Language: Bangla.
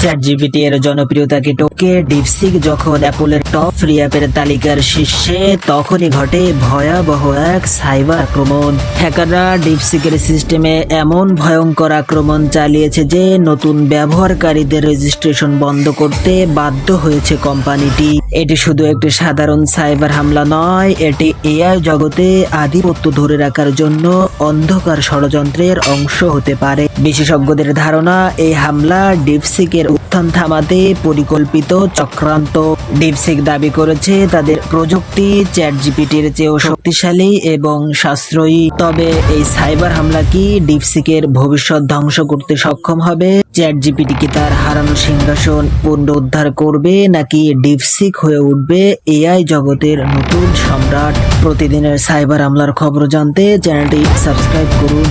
চ্যাট জিপিটি এর জনপ্রিয়তাকে টপকে ডিপসিক যখন অ্যাপলের টপ ফ্রি অ্যাপের তালিকার শীর্ষে, তখনই ঘটে ভয়াবহ এক সাইবার আক্রমণ। হ্যাকাররা ডিপসিকের সিস্টেমে এমন ভয়ঙ্কর আক্রমণ চালিয়েছে যে নতুন ব্যবহারকারীদের রেজিস্ট্রেশন বন্ধ করতে বাধ্য হয়েছে কোম্পানিটি। এটি শুধু একটি সাধারণ সাইবার হামলা নয়, এটি এআই জগতে আধিপত্য ধরে রাখার জন্য অন্ধকার ষড়যন্ত্রের অংশ হতে পারে। বিশেষজ্ঞদের ধারণা, এই হামলা ডিপসিকের উত্থান থামাতে পরিকল্পিত চক্রান্ত। ডিপসিক দাবি করেছে তাদের প্রযুক্তি চ্যাট জিপিটির চেয়েও শক্তিশালী এবং সাশ্রয়ী। তবে এই সাইবার হামলা কি ডিপসিকের ভবিষ্যৎ ধ্বংস করতে সক্ষম হবে? চ্যাট জিপিটি কি তার হারানো সিংহাসন পুনরুদ্ধার করবে, নাকি ডিপসিক হয়ে উঠবে এআই জগতের নতুন সম্রাট? প্রতিদিনের সাইবার হামলার খবর জানতে চ্যানেলটি সাবস্ক্রাইব করুন।